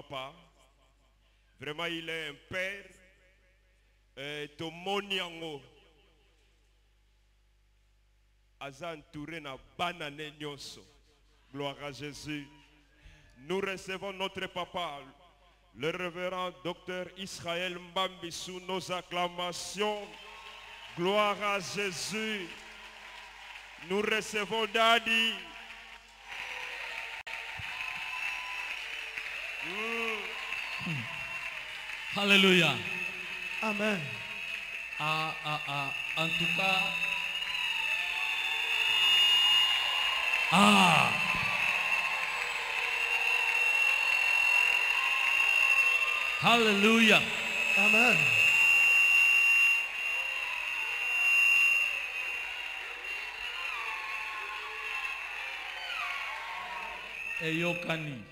papa. Vraiment, il est un père. Tomoniango. Aza entouré na banane nyonso. Gloire à Jésus. Nous recevons notre papa, le révérend docteur Israël Mbambi, sous nos acclamations. Gloire à Jésus. Nous recevons Daddy. Alléluia. Amen. En tout cas, Alléluia. Amen. Eyokani.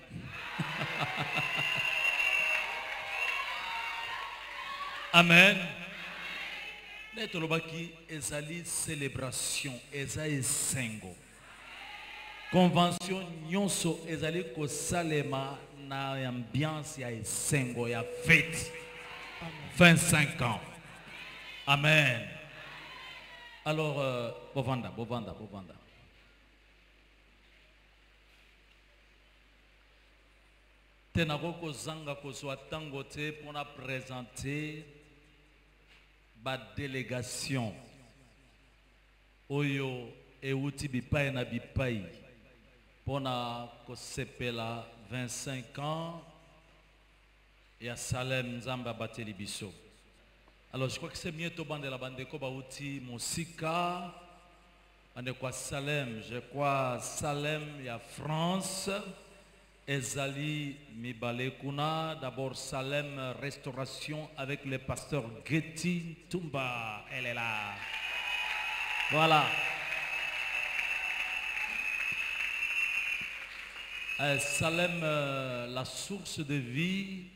Amen. Netolobaki ezali célébration, ezali sengo. Convention nyonso ezali ko salema na ambiance ya sengo ya fête. 25 ans. Amen. Alors, Bovanda. Tenako zanga kozwa tango te pour présenter ba délégation oyo euti bipai na bipai pona kosepela 25 ans ya Salem Nzamba bateli biso. Alors je crois que c'est mieux to bande la bande ko bauti musika bande kwa Salem, je crois Salem ya France. Ezali Mibalekuna, d'abord Salem Restauration avec le pasteur Getty Tumba. Elle est là. Voilà. Salem, la source de vie.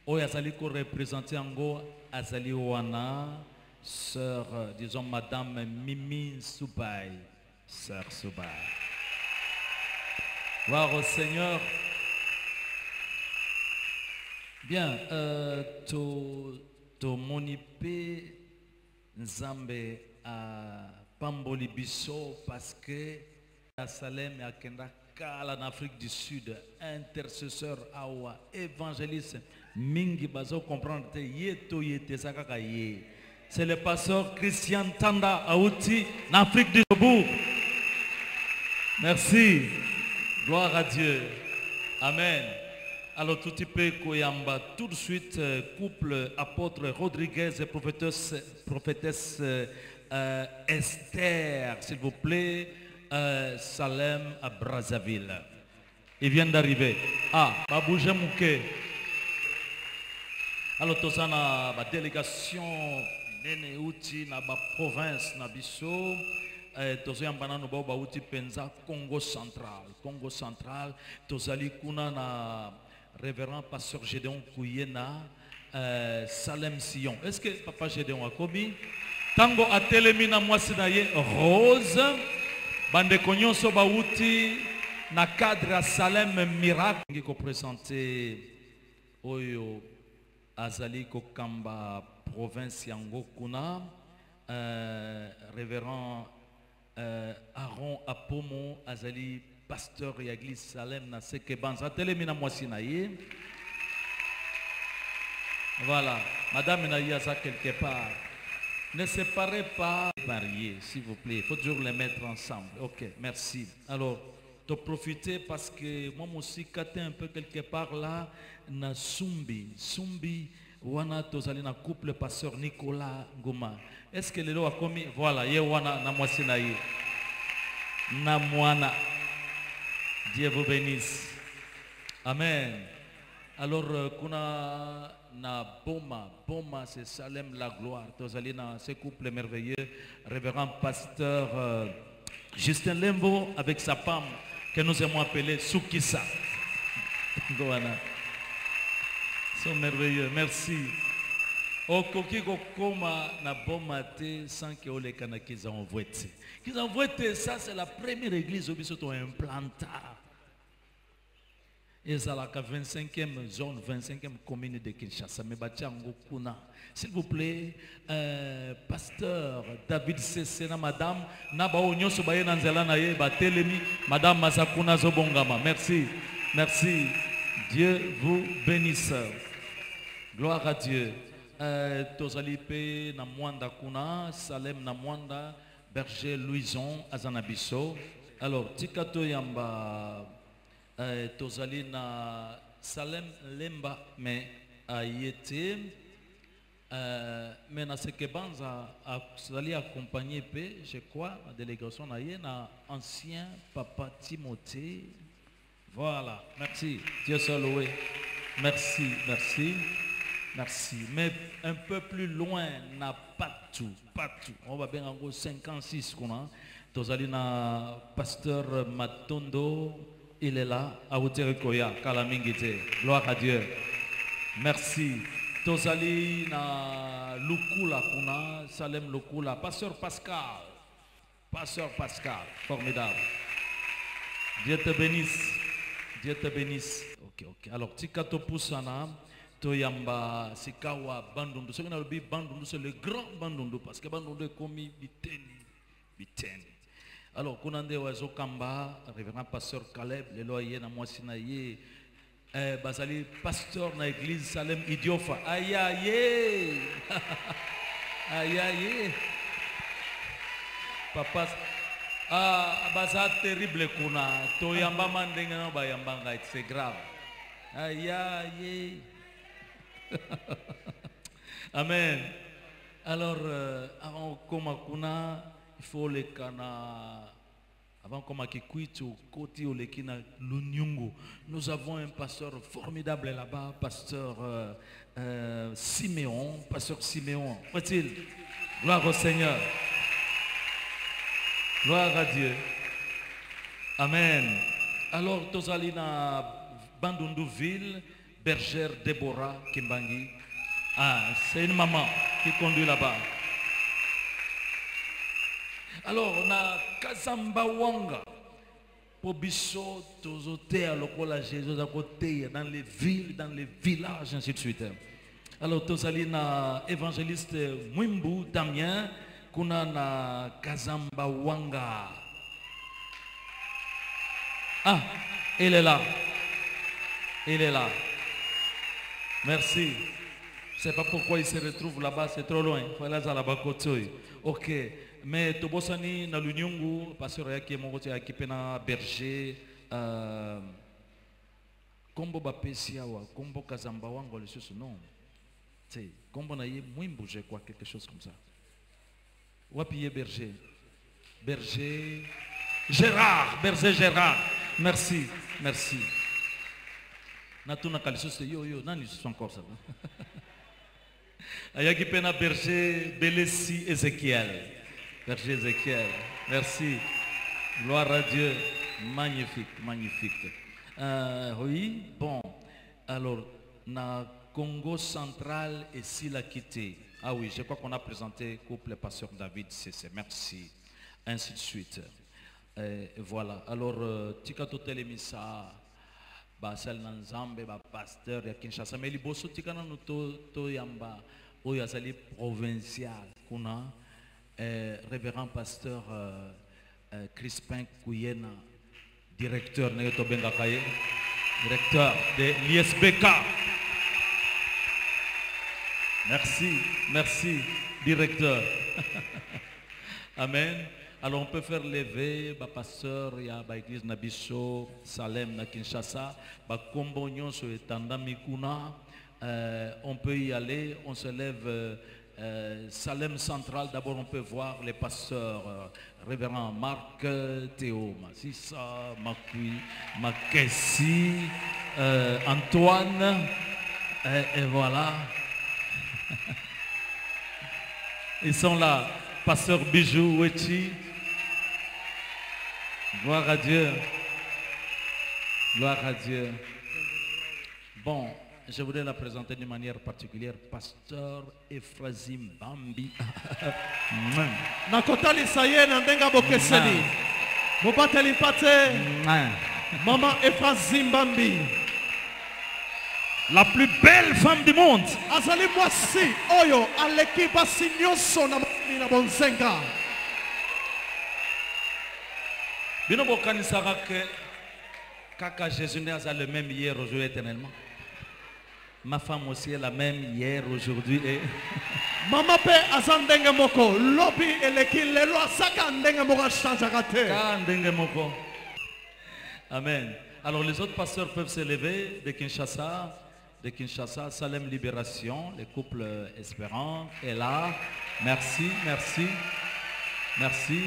Oyo Azali ko représenter Ango Azali Wana, sœur, disons Madame Mimi Soubaï. Sœur Soubaï. Gloire au Seigneur. Bien, to monipe Nzambe a Pamboli Biso parce que à Salem et à Kendaka en Afrique du Sud, intercesseur awa évangéliste mingi bazo comprendre te yeto yete sakaka ye. C'est le pasteur Christian Tanda Aouti en Afrique du Sud. Merci. Gloire à Dieu. Amen. Alors tout petit peu Koyamba, tout de suite couple apôtre Rodriguez et prophétesse Esther, s'il vous plaît, Salem à Brazzaville. Ils viennent d'arriver. Babouja Mouké. Alors tout ça na ba délégation nene outi na ba province na biso. Tozoyambana no ba outi penza Congo central. Tozali kuna na révérend pasteur Gédéon Kouyena, Salem Sion. Est-ce que papa Gédéon a commis? Tango a telemina mwasinaye Rose, bande konyonso bauti na cadre à Salem Miracle qui ko présenté oyo azali ko kamba province yango kuna, révérend Aaron Apomo azali pasteur et église Salem na Sekebanza telemina mwasinaye. Voilà, madame Naïaza quelque part. Ne séparez pas les mariés, s'il vous plaît. Il faut toujours les mettre ensemble. Ok, merci. Alors, tu profiter parce que moi aussi, quand un peu quelque part là, na Sumbi, wana tozali na couple pasteur Nicolas Goma. Est-ce que les lois a commis? Voilà, ye wana na mwasinaye. Na mwana. Dieu vous bénisse. Amen. Alors, kuna na Boma, c'est Salem la gloire. Tozali na ce couple merveilleux, révérend pasteur Justin Lembo avec sa femme que nous aimons appeler Soukissa. Voilà. Ils sont merveilleux. Merci. Okoki kokoma na Boma te sans que ole kana qu'ils envoient. Qu'ils envoient ça, c'est la première église au biso to implanta. ezalaka 25e zone, 25e commune de Kinshasa. Mais batiango kuna. S'il vous plaît, pasteur David Sessena, madame, naba onyoso baye nanzela na ye batelemi, madame Masakuna Zobongama. Merci, merci. Dieu vous bénisse. Gloire à Dieu. Tozalipe na mwanda kuna, Salem na mwanda, Berger Louison Azanabiso. Alors, tikato yamba tozali na Salem Lemba, mais ayete. Mais na Sekebanza allé accompagner je crois la délégation na ancien papa Timothée. Voilà, merci. Dieu soit loué. Merci, merci. Merci. Mais un peu plus loin, n'a pas tout. On va bien en gros 56 qu'on a. Tozali na pasteur Matondo, il est là. Aoutere Koya, Kalamingite. Gloire à Dieu. Merci. Tozali na Lukula kuna, Salem Lukula, pasteur Pascal, formidable. Dieu te bénisse, Dieu te bénisse. Ok. Alors tikato pusana, toyamba sikawa bandundu. Ce qu'on a le bandundu, c'est le grand bandundu parce que bandundu est commis biteni. Alors kunande wazo kamba, révérend pasteur Caleb, le loyer na moisinaye. Basali pasteur na église Salem Idiofa. Aïe aïe. Aïe aïe. Papa basa terrible kuna. To yamba mandenga na ba yambanga, c'est grave. Aïe aïe. Amen. Alors avant koma kuna, il faut le kana. Avant qu'on m'acquitte au côté au Lekina Lunyungu, nous avons un pasteur formidable là-bas, pasteur Siméon. Pasteur Siméon, faut-il? Gloire au Seigneur. Gloire à Dieu. Amen. Alors, Tozalina Bandundu-Ville, bergère Déborah Kimbangi. Ah, c'est une maman qui conduit là-bas. Alors, on a Kazamba Wanga. Pour Bisso, Tozoté, à l'Okola Jésus, à côté, dans les villes, dans les villages, ainsi de suite. Alors, Tozalina évangéliste Mwimbu Damien, Kuna na Kazamba Wanga. Ah, il est là. Il est là. Merci. Je ne sais pas pourquoi il se retrouve là-bas, c'est trop loin. Il faut aller à la Bakotoy. Ok. Mais Tobosani na l'Union, pasteur yaki moko yaki pena berger kombo bapesi awa kombo Kazamba Wanga le sous non. C'est kombo na ye Mwimbu je crois quelque chose comme ça. Wapi berger. Berger Gérard. Merci. Natuna kalisos yo nani sont encore ça. Ayaki pena berger Belessi Ézéchiel. Berger Ézéchiel, merci. Gloire à Dieu. Magnifique. Oui, bon. Alors, na Congo central et Sila quitté. Ah oui, je crois qu'on a présenté couple pasteur David Cessé. Merci. Ainsi de suite. Voilà. Alors, Tikato Telemisa, Basel Nanzambe, pasteur ya Kinshasa. Mais liboso Tikana no to yamba, oyazali provincial. Kuna. Révérend pasteur Crispin Kouyena, directeur de l'ISBK. Merci, directeur. Amen. Alors on peut faire lever, pasteur, il y a l'église Nabiso, Salem, na Kinshasa, Kombo Nyonso et Tanda Mikuna. On peut y aller, on se lève. Salem central, d'abord on peut voir les pasteurs révérend Marc, Théo, Massissa, Makui, Makessi, Antoine, et voilà. Ils sont là, pasteur Bijou, Wechi. Gloire à Dieu. Bon. Je voudrais la présenter d'une manière particulière, pasteur Ephrasim Bambi. Nakotali saye nandenga bokeseli. Bobateli pate. Maman Ephrasim Bambi. la plus belle femme du monde. azali mwasi oyo aleki basi nyonso na mokili na bonzenga. Bino bokanisaka que kaka Jésus n'est le même hier, aujourd'hui, éternellement. Ma femme aussi est la même hier, aujourd'hui et... Mama pe aza ndenge moko lobi eleki lelo asaka ndenge moko achangeaka te. Ka ndenge moko. Amen. Alors les autres pasteurs peuvent se lever de Kinshasa, Salem Libération, les couples espérants est là. Merci, merci, merci.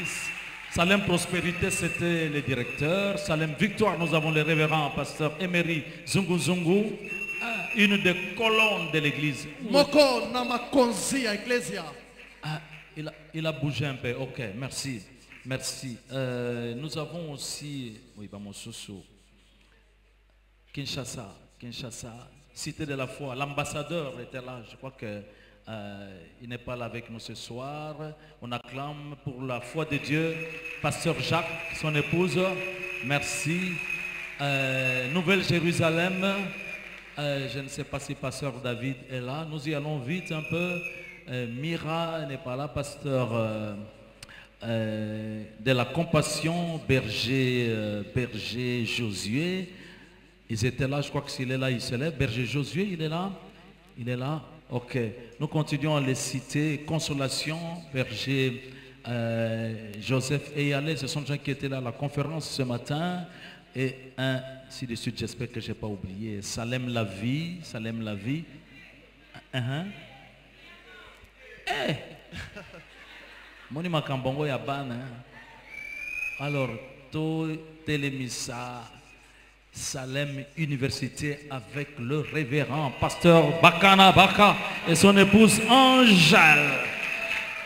Salem Prospérité, c'était le directeur. Salem Victoire, nous avons le révérend pasteur Emery Zungu Zungu, une des colonnes de l'église. Moko na makonzi ya Ecclesia. Ah, il a bougé un peu. Ok, merci. Merci. Nous avons aussi, oui, bah, mon sousou, Kinshasa, Cité de la Foi. L'ambassadeur était là. Je crois que il n'est pas là avec nous ce soir. On acclame pour la foi de Dieu, pasteur Jacques, son épouse. Merci. Nouvelle-Jérusalem. Je ne sais pas si pasteur David est là. Nous y allons vite un peu. Mira n'est pas là. Pasteur de la Compassion, Berger Josué. Ils étaient là, je crois que s'il est là, il se lève. Berger Josué, il est là? Il est là? Ok. Nous continuons à les citer. Consolation, Berger Joseph Eyalé, ce sont des gens qui étaient là à la conférence ce matin. Et ainsi de suite, j'espère que je n'ai pas oublié. Salem la vie. Eh! Moni makambongo ya bana. Alors, tout télémissa. Salem Université avec le révérend pasteur Bakana Baka et son épouse Angèle.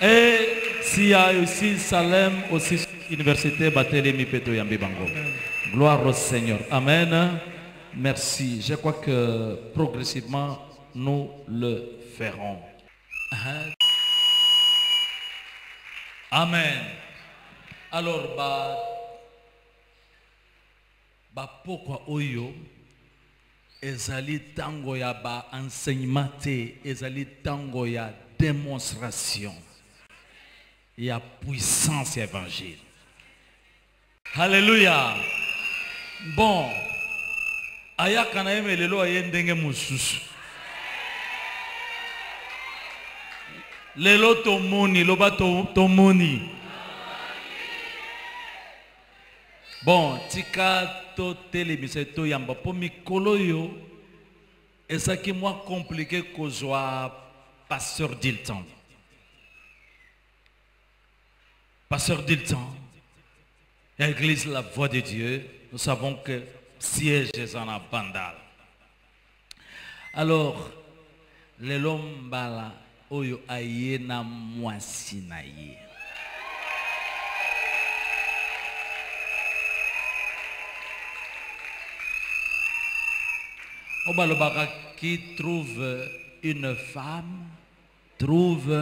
Et s'il y a aussi Salem, aussi Université Batelemi Peto Yambi Bango. Gloire au Seigneur. Amen. Merci. Je crois que progressivement, nous le ferons. Amen. Alors, pourquoi oyo ezali tango ya ba enseignement te, ezali tango ya démonstration ya puissance évangile. Alléluia. Bon, ayaka na yeme lelo ayendenge mususu. Lelo tomoni, loba tomoni. Bon, tika to télémission to yamba po mikolo yo ezaki moi compliqué kozwa pasteur Dilton. Pasteur Dilton, l'église La Voix de Dieu, nous savons que siège est en Bandal. Alors, le lombala oyo aye na mwasi na ye. Obalobaka qui trouve une femme trouve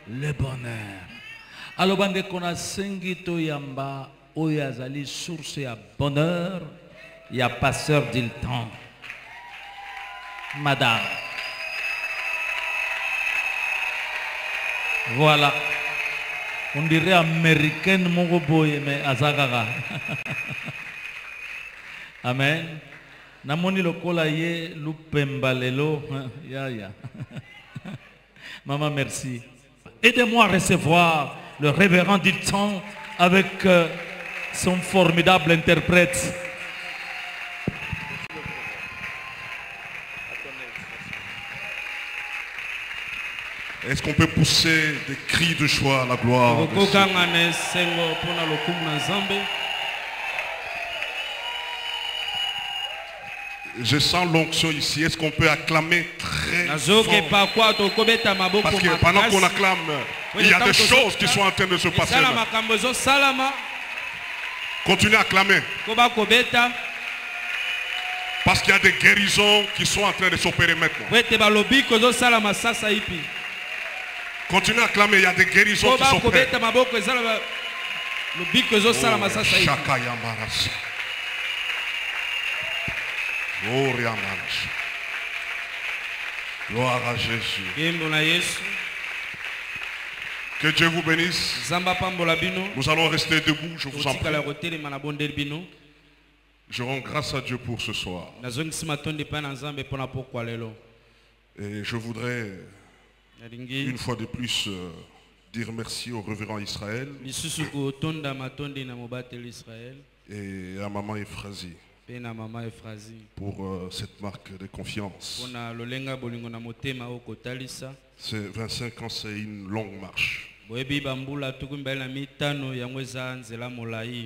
le bonheur. Alors bande kona sengi to yamba oyazali source ya bonheur ya pasteur Dilton. Madame. Voilà. On dirait américaine mon boy mais azagaga. Amen. Namoni lokola ye lupemba lelo ya. Maman, merci. Aidez-moi à recevoir le révérend Dilton avec son formidable interprète. Est-ce qu'on peut pousser des cris de joie à la gloire de Dieu? Je sens l'onction ici. Est-ce qu'on peut acclamer très fort? Parce que pendant qu'on acclame, il y a des choses qui sont en train de se passer. Continuez à acclamer. Parce qu'il y a des guérisons qui sont en train de s'opérer maintenant. Continuez à acclamer. Il y a des guérisons qui s'opèrent. Gloire à Jésus. Que Dieu vous bénisse. Nous allons rester debout, je vous en prie. Je rends grâce à Dieu pour ce soir. Et je voudrais une fois de plus dire merci au révérend Israël et à maman Ephrasie pour cette marque de confiance. C'est 25 ans, c'est une longue marche.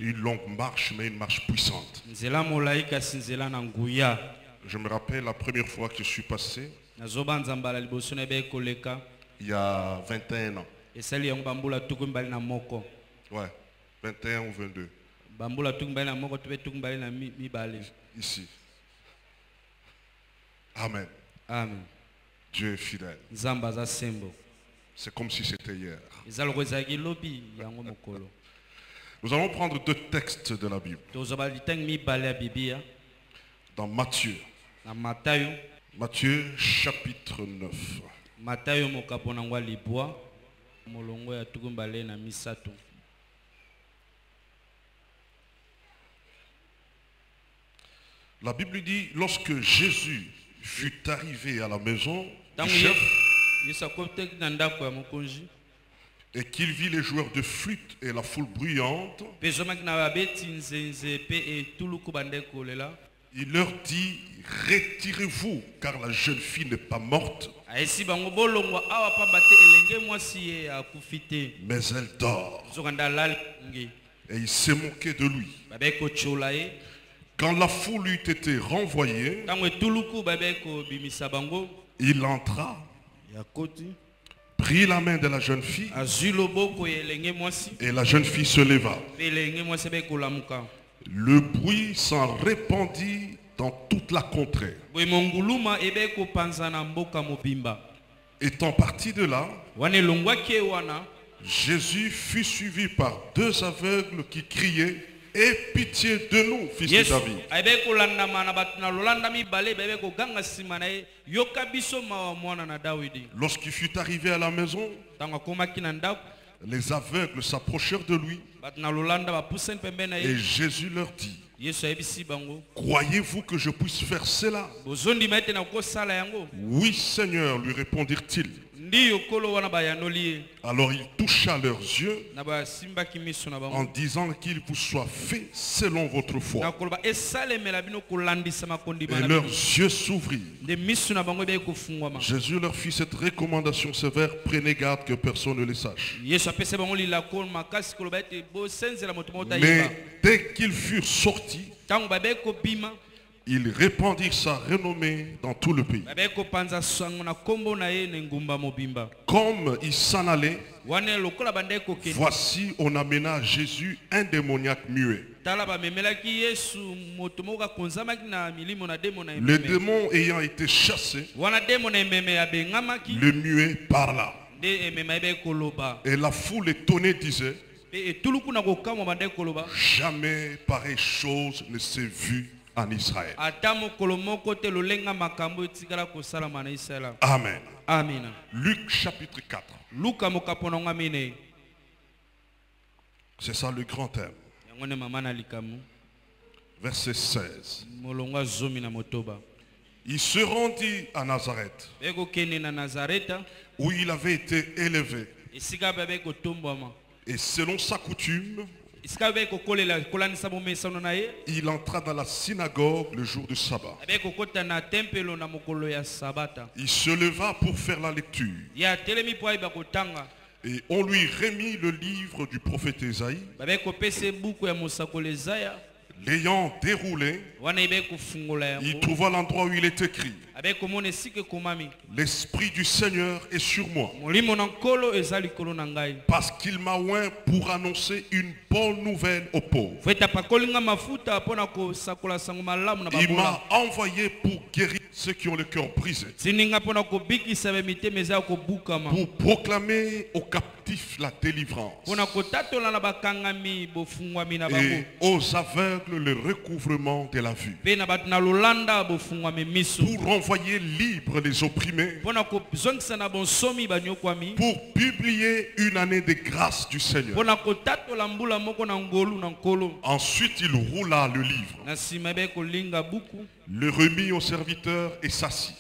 Une longue marche, mais une marche puissante. Je me rappelle la première fois que je suis passé, il y a 21 ans. Ouais, 21 ou 22. Ici. Amen. Amen. Dieu est fidèle. C'est comme si c'était hier. Nous allons prendre deux textes de la Bible. Dans Matthieu. Matthieu chapitre 9. La Bible dit, lorsque Jésus fut arrivé à la maison du chef, et qu'il vit les joueurs de flûte et la foule bruyante, il leur dit, retirez-vous, car la jeune fille n'est pas morte, mais elle dort. Et il s'est moqué de lui. Quand la foule eut été renvoyée, il entra, prit la main de la jeune fille, et la jeune fille se leva. Le bruit s'en répandit dans toute la contrée. Étant parti de là, Jésus fut suivi par deux aveugles qui criaient, « Aie pitié de nous, fils de David. » Lorsqu'il fut arrivé à la maison, les aveugles s'approchèrent de lui et Jésus leur dit, « Croyez-vous que je puisse faire cela? » « Oui, Seigneur, lui répondirent-ils. Alors il toucha leurs yeux en disant qu'il vous soit fait selon votre foi. Et leurs yeux s'ouvrirent. Jésus leur fit cette recommandation sévère, prenez garde que personne ne le sache. Mais dès qu'ils furent sortis, il répandit sa renommée dans tout le pays. Comme il s'en allait, voici on amena à Jésus un démoniaque muet. Le démon ayant été chassé, le muet parla. Et la foule étonnée disait, jamais pareille chose ne s'est vue en Israël. Amen. Amen. Luc chapitre 4. C'est ça le grand thème. Verset 16. Il se rendit à Nazareth, où il avait été élevé. Et selon sa coutume, il entra dans la synagogue le jour du sabbat. Il se leva pour faire la lecture. Et on lui remit le livre du prophète Isaïe. L'ayant déroulé, il trouva l'endroit où il est écrit, l'Esprit du Seigneur est sur moi, parce qu'il m'a oint pour annoncer une bonne nouvelle aux pauvres. Il m'a envoyé pour guérir ceux qui ont le cœur brisé, pour proclamer aux captifs la délivrance, et aux aveugles le recouvrement de la vue. Pour renvoyer libres les opprimés. Pour publier une année de grâce du Seigneur. Ensuite il roula le livre, le remit au serviteur et s'assit.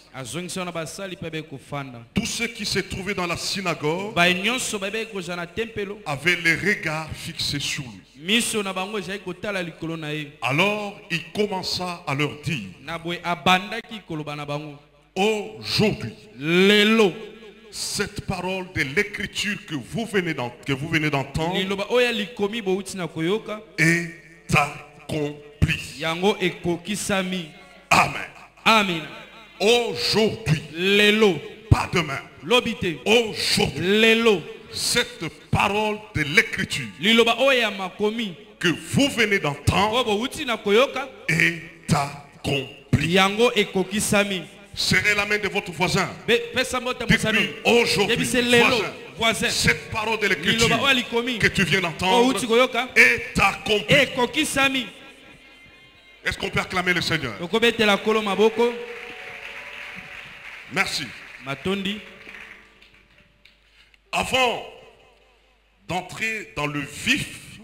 Tous ceux qui se trouvaient dans la synagogue avaient les regards fixés sur lui. Alors il commença à leur dire: aujourd'hui, cette parole de l'écriture que vous venez d'entendre est accomplie. Amen. Amen. Aujourd'hui, pas demain, aujourd'hui, cette parole de l'écriture que vous venez d'entendre est accomplie. Serrez la main de votre voisin. Dites-lui: aujourd'hui, voisin, cette parole de l'écriture que tu viens d'entendre est accomplie. Est-ce qu'on peut acclamer le Seigneur? Merci. Avant d'entrer dans le vif,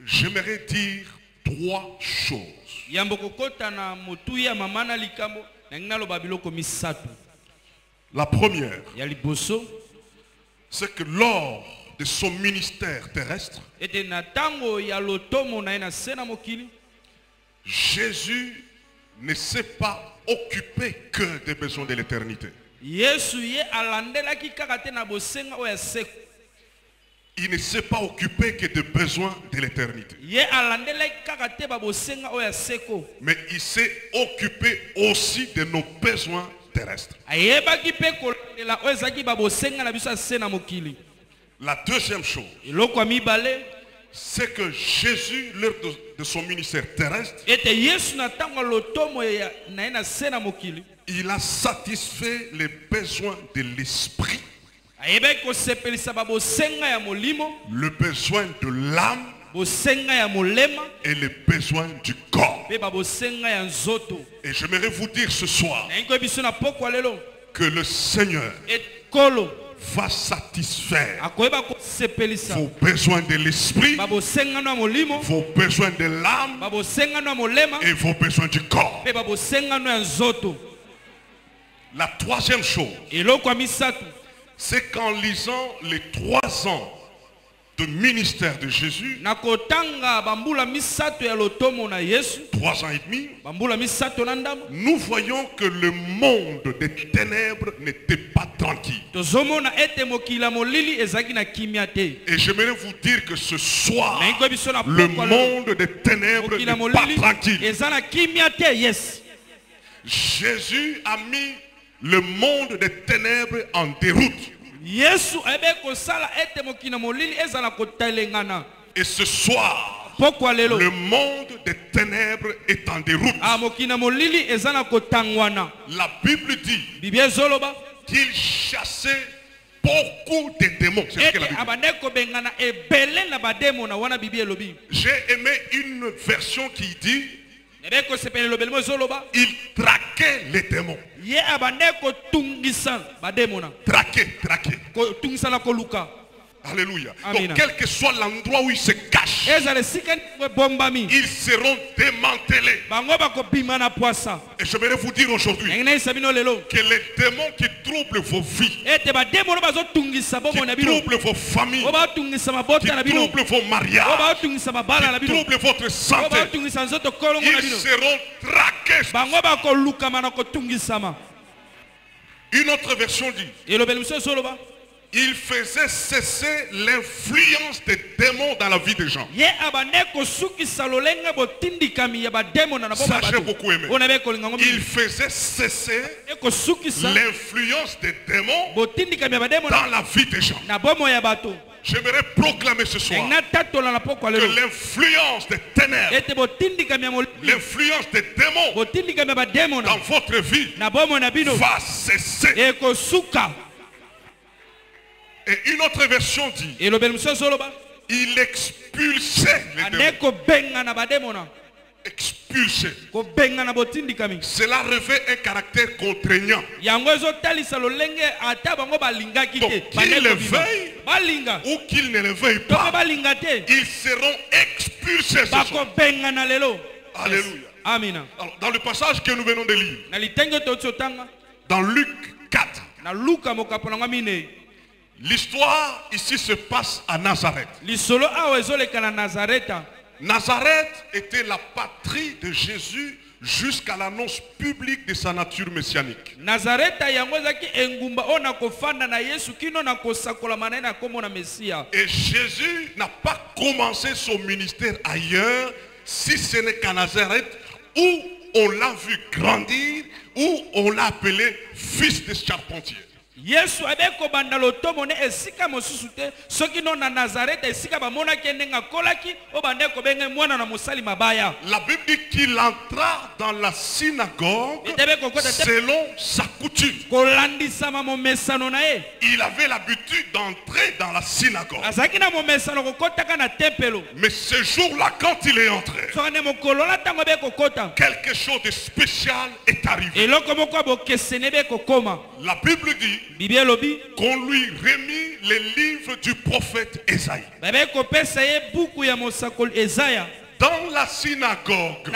j'aimerais dire 3 choses. La première, c'est que lors de son ministère terrestre, Jésus ne s'est pas occupé que des besoins de l'éternité. Il ne s'est pas occupé que des besoins de l'éternité. Mais il s'est occupé aussi de nos besoins terrestres. La deuxième chose, c'est que Jésus, lors de son ministère terrestre, il a satisfait les besoins de l'esprit, le besoin de l'âme et les besoins du corps. Et j'aimerais vous dire ce soir que le Seigneur va satisfaire vos besoins de l'esprit, vos besoins de l'âme et vos besoins du corps. La troisième chose, c'est qu'en lisant les 3 ans de ministère de Jésus, 3 ans et demi, nous voyons que le monde des ténèbres n'était pas tranquille. Et j'aimerais vous dire que ce soir, le monde des ténèbres n'est pas tranquille. Jésus a mis le monde des ténèbres en déroute. Et ce soir, le monde des ténèbres est en déroute. La Bible dit qu'il chassait beaucoup de démons. C'est ce que la Bible dit. J'ai aimé une version qui dit: il traquait les démons. Traquer. Alléluia. Donc quel que soit l'endroit où ils se cachent, ils seront démantelés. Et je vais vous dire aujourd'hui que les démons qui troublent vos vies, qui troublent vos familles, qui troublent vos mariages, qui troublent votre santé, ils seront traqués. Une autre version dit: il faisait cesser l'influence des démons dans la vie des gens. Ça, j'ai beaucoup aimé. Il faisait cesser l'influence des démons dans la vie des gens. J'aimerais proclamer ce soir que l'influence des ténèbres, l'influence des démons dans votre vie va cesser. Et une autre version dit: il expulsait les démons. Expulsé. Cela revêt un caractère contraignant. Donc qu'il le veuille ou qu'il ne le veuille pas, ils seront expulsés ce soir. Alléluia. Amen. Alors, dans le passage que nous venons de lire, dans Luc 4, l'histoire ici se passe à Nazareth. Nazareth était la patrie de Jésus jusqu'à l'annonce publique de sa nature messianique. Et Jésus n'a pas commencé son ministère ailleurs, si ce n'est qu'à Nazareth, où on l'a vu grandir, où on l'a appelé fils de charpentier. Yesu abeko bandalo tomone esika mosusu te soki no na Nazareth esika bamona kendenga kolaki obandeko benge mwana na musali mabaya. La Bible dit qu'il entra dans la synagogue selon sa coutume. Il avait l'habitude d'entrer dans la synagogue. Mais ce jour-là, quand il est entré, quelque chose de spécial est arrivé. La Bible dit qu'on lui remit les livres du prophète Ésaïe. Dans la synagogue,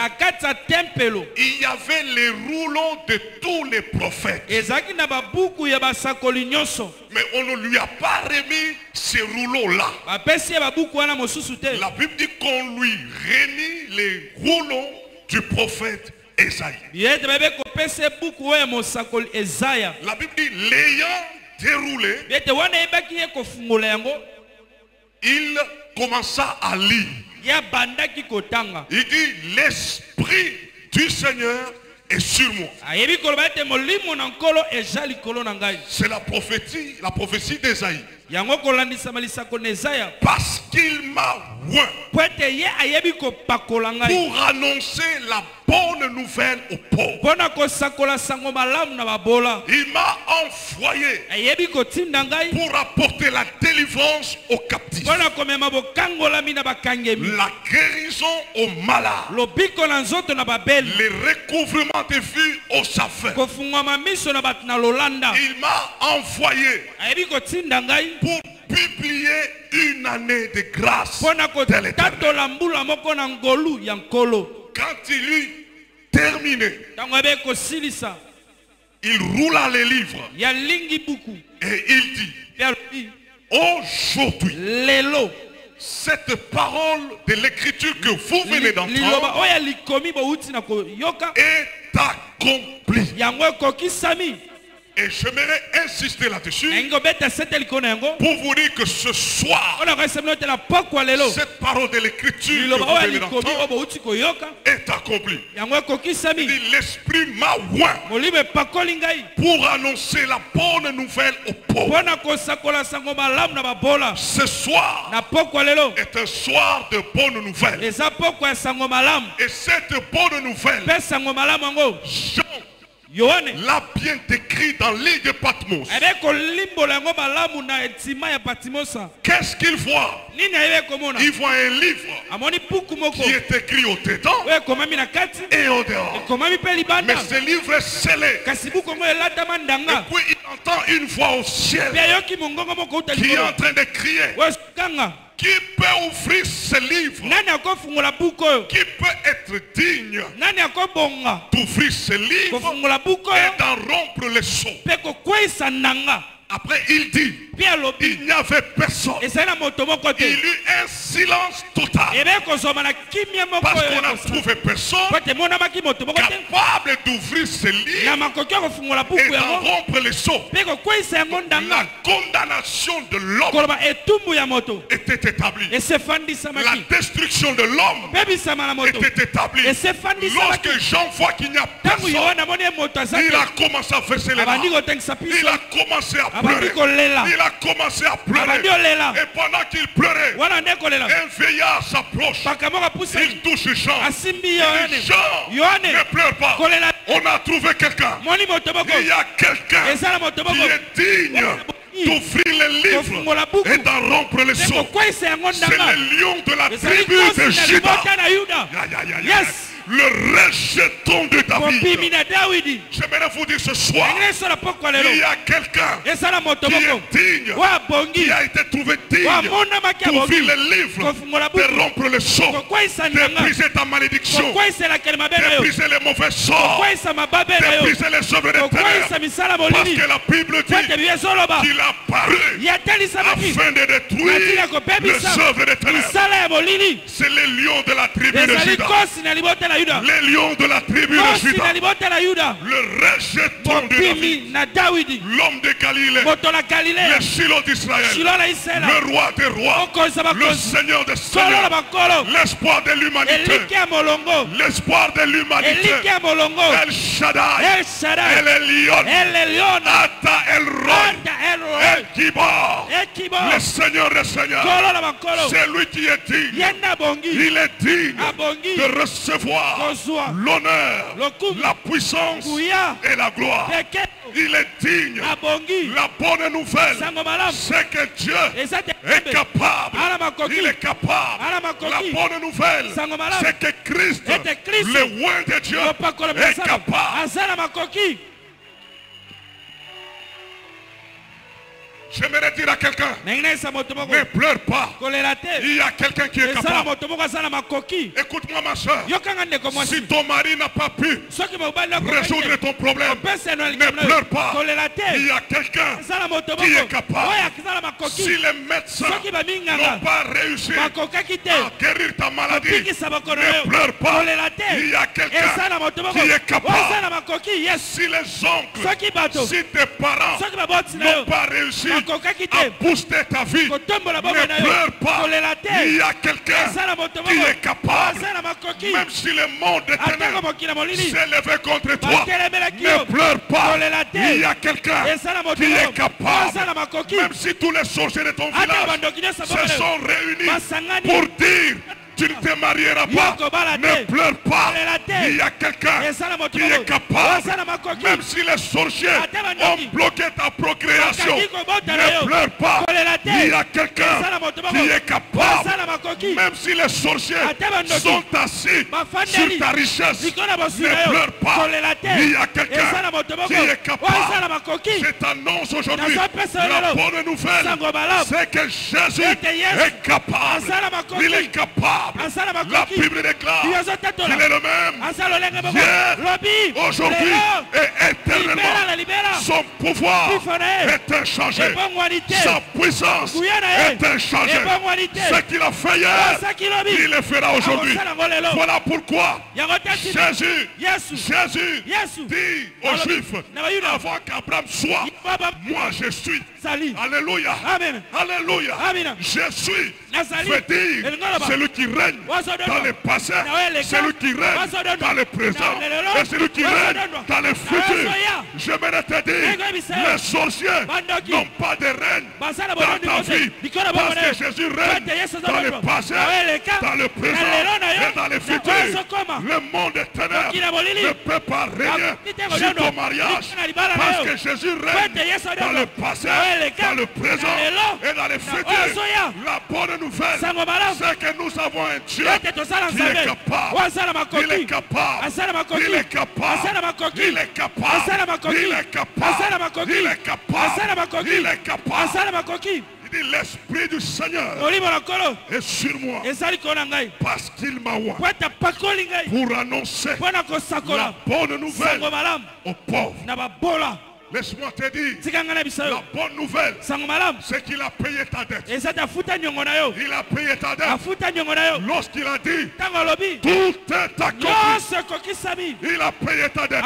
il y avait les rouleaux de tous les prophètes. Mais on ne lui a pas remis ces rouleaux-là. La Bible dit qu'on lui remit les rouleaux du prophète Ésaïe. La Bible dit, l'ayant déroulé, il commença à lire. Il dit, l'Esprit du Seigneur est sur moi. C'est la prophétie d'Ésaïe. Parce qu'il m'a oint pour annoncer la bonne nouvelle aux pauvres. Il m'a envoyé pour apporter la délivrance aux captifs, la guérison aux malades, le recouvrement des vues aux affaires. Il m'a envoyé pour publier une année de grâce de l'Éternel. Quand il eut terminé, il roula les livres et il dit, aujourd'hui, cette parole de l'écriture que vous venez d'entendre est accomplie. Et j'aimerais insister là-dessus pour vous dire que ce soir, cette parole de l'écriture que vous venez d'entendre est accomplie. Il dit, l'Esprit m'a oint pour annoncer la bonne nouvelle aux pauvres. Ce soir est un soir de bonne nouvelle. Et cette bonne nouvelle, Jean l'a bien décrit dans l'île de Patmos. Qu'est-ce qu'il voit? Il voit un livre qui est écrit au-dedans et au-dehors. Mais ce livre est scellé. Et puis il entend une voix au ciel qui est en train de crier. Qui peut ouvrir ce livre? Qui peut être digne d'ouvrir ce livre et d'en rompre les sceaux? Après il dit, il n'y avait personne. Il y eut un silence total. Parce qu'on a trouvé personne capable d'ouvrir ce livre et d'en rompre les sceaux. La condamnation de l'homme était établie. La destruction de l'homme était établie. Lorsque Jean voit qu'il n'y a personne, il a commencé à verser les larmes. Il a commencé à pleurer. Il a commencé à pleurer. Et pendant qu'il pleurait, un vieillard s'approche. Il touche Jean. Il dit, Jean, ne pleure pas. On a trouvé quelqu'un. Il y a quelqu'un qui est digne d'ouvrir les livres et d'en rompre les sceaux. C'est le lion de la tribu de Juda. Yes. Le rejeton de David. J'aimerais vous dire ce soir, il y a quelqu'un qui est digne, qui a été trouvé digne d'ouvrir les livres, de rompre le sceau, de briser ta malédiction, de briser les mauvais sorts, de briser les œuvres des ténèbres. Parce que la Bible dit qu'il a paru afin de détruire les œuvres des ténèbres. C'est le lion de la tribu de Juda. Les lions de la tribu de Juda, le rejeton de David, l'homme de Galilée, le Shiloh d'Israël, le roi des rois, le Seigneur des seigneurs, l'espoir de l'humanité, l'espoir de l'humanité, El Shaddai, El Elyon, Ata El Roy, El Kibar, le Seigneur des seigneurs. C'est lui qui est digne. Il est digne de recevoir l'honneur, la puissance et la gloire. Il est digne. La bonne nouvelle, c'est que Dieu est capable. Il est capable. La bonne nouvelle, c'est que Christ, le roi de Dieu, est capable. J'aimerais dire à quelqu'un, ne pleure pas. Il y a quelqu'un qui est capable. Écoute-moi ma soeur, si ton mari n'a pas pu résoudre ton problème, ne pleure pas. Il y a quelqu'un qui est capable. Si les médecins n'ont pas réussi à guérir ta maladie, ne pleure pas. Il y a quelqu'un qui est capable. Si les oncles, si tes parents n'ont pas réussi à booster ta vie, ne pleure pas. Il y a quelqu'un qui est capable. Même si le monde des ténèbres s'est levé contre toi, ne pleure pas. Il y a quelqu'un qui est capable. Même si tous les sorciers de ton village se sont réunis pour dire tu ne te marieras pas, ne pleure pas. Il y a quelqu'un qui est capable. Même si les sorciers ont bloqué ta procréation, ne pleure pas. Il y a quelqu'un qui est capable. Même si les sorciers sont assis sur ta richesse, ne pleure pas. Il y a quelqu'un qui est capable. Je t'annonce aujourd'hui la bonne nouvelle, c'est que Jésus est capable. Il est capable. La Bible déclare qu'il est le même hier, aujourd'hui et éternellement. Son pouvoir est inchangé. Sa puissance est inchangée. Ce qu'il a fait hier, il le fera aujourd'hui. Voilà pourquoi Jésus dit aux Juifs, avant qu'Abraham soit, moi je suis. Alléluia. Alléluia. Je suis. Veut dire celui qui règne dans le passé, celui qui règne dans le présent et celui qui règne dans le futur. Je vais te dire, les sorciers n'ont pas de règne dans ta vie, parce que Jésus règne dans le passé, dans le présent et dans le futur. Le monde des ténèbres ne peut pas régner sur ton mariage, parce que Jésus règne dans le passé, dans le présent et dans le futur. La bonne nouvelle, c'est que nous avons un Dieu qui est capable. Il est capable. Il est capable. Il est capable. Il est capable. Il est capable. Il est capable. Il dit l'Esprit du Seigneur est sur moi parce qu'il m'a oint pour annoncer la bonne nouvelle aux pauvres. Laisse-moi te dire, la bonne nouvelle, c'est qu'il a payé ta dette. Il a payé ta dette. Lorsqu'il a dit, tout est accompli. Il a payé ta dette.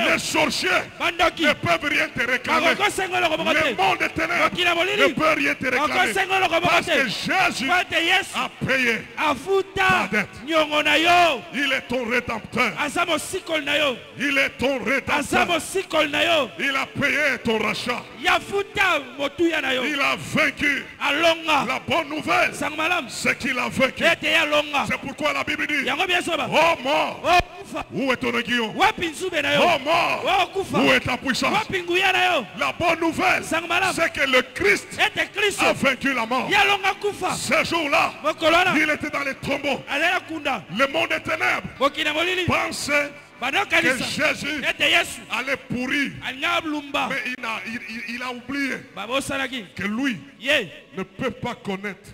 Les sorciers ne peuvent rien te réclamer. Le monde des ténèbres ne peut rien te réclamer. Parce que Jésus a payé ta dette. Il est ton rédempteur. Il est ton rédempteur. Il a payé ton rachat. Il a vaincu. La bonne nouvelle, c'est qu'il a vaincu. C'est pourquoi la Bible dit, oh mort, Où est ton aiguillon? Oh mort, où est ta puissance? La bonne nouvelle, c'est que le Christ a vaincu la mort. Ce jour-là, il était dans les tombeaux. Le monde des ténèbres pensait que Jésus allait pourrir. Mais il a oublié que lui ne peut pas connaître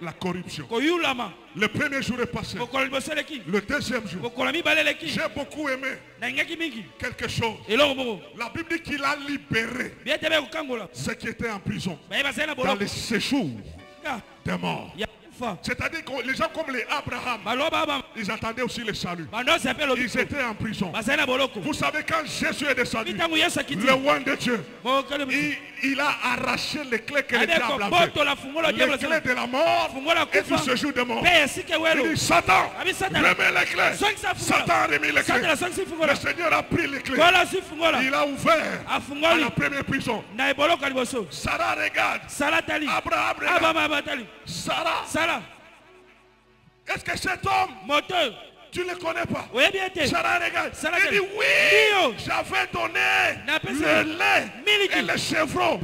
la corruption. Le premier jour est passé. Le deuxième jour, j'ai beaucoup aimé quelque chose. La Bible dit qu'il a libéré ceux qui étaient en prison dans le séjour des morts. C'est-à-dire que les gens comme les Abraham, ils attendaient aussi le salut. Ils étaient en prison. Vous savez, quand Jésus est descendu, le roi de Dieu, il a arraché les clés que le diable avait. Les clés de la mort et du séjour de mort. Il dit, Satan, remets les clés. Satan a remis les clés. Le Seigneur a pris les clés. Il a ouvert à la première prison. Sarah regarde. Abraham regarde. Sarah. Est-ce que cet homme, tu ne le connais pas? Sarah regarde. Il dit oui, j'avais donné le lait et le chevreau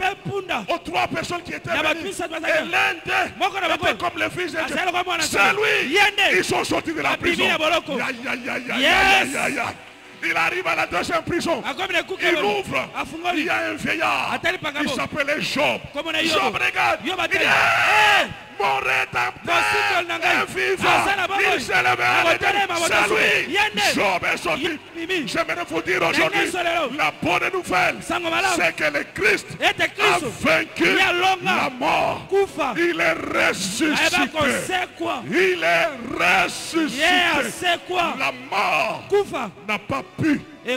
aux 3 personnes qui étaient venues. Et l'un d'eux était comme le fils de Dieu. C'est lui. Ils sont sortis de la prison. Il arrive à la deuxième prison. Il ouvre. Il y a un vieillard. Il s'appelait Job. Job regarde. Il dit mon rédempteur est vivant. Il s'est levé à l'éternel. C'est lui. Job est sorti. J'aimerais vous dire aujourd'hui, la bonne nouvelle, c'est que le Christ a vaincu la mort. Il est ressuscité. Il est ressuscité. La mort n'a pas pu le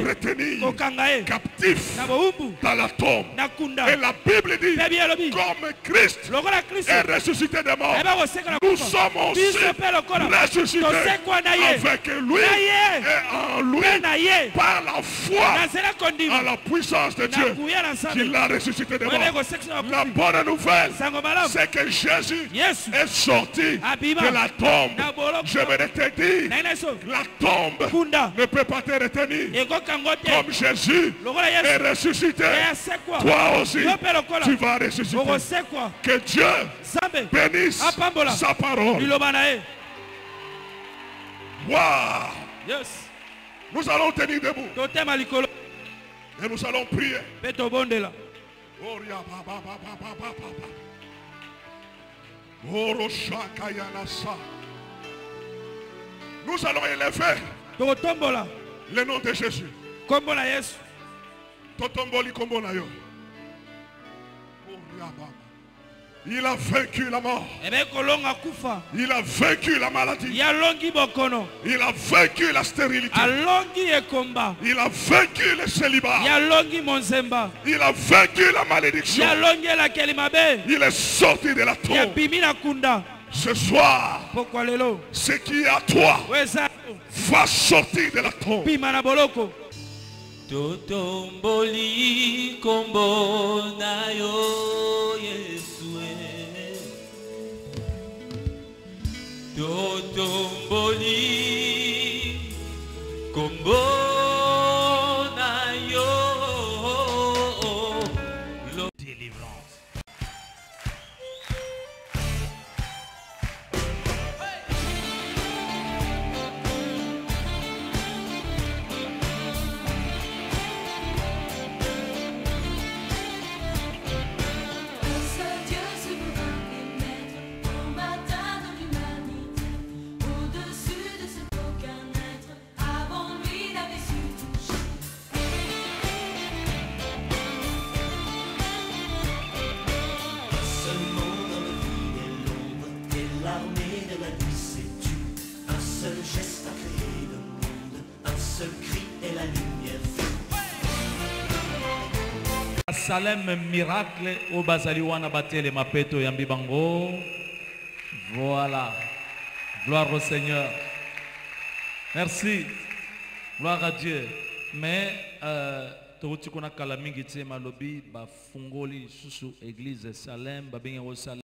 retenir captif dans la tombe. Et la Bible dit, comme Christ est ressuscité des morts, nous sommes aussi ressuscités avec lui et en lui par la foi à la puissance de Dieu qui l'a ressuscité des morts. La bonne nouvelle, c'est que Jésus est sorti de la tombe. Je vais te dire, la tombe ne peut pas te retenir. Comme Jésus est ressuscité, toi aussi tu vas ressusciter. Que Dieu bénisse sa parole. Wow. Nous allons tenir debout et nous allons prier. Nous allons élever le nom de Jésus. Il a vaincu la mort. Il a vaincu la maladie. Il a vaincu la stérilité. Il a vaincu le célibat. Il a vaincu la malédiction. Il est sorti de la tombe. Ce soir, ce qui est à toi va sortir de la tombe. Totomboli kombo na yo Yesue. Totomboli kombo na yo. Délivrance. Salem miracle au bazali wana batele mapeto yambi bango. Voilà. Gloire au Seigneur. Merci. Gloire à Dieu. Mais toti kona kala mingi te malobi ba fungoli susu église Salem ba benga au Salem.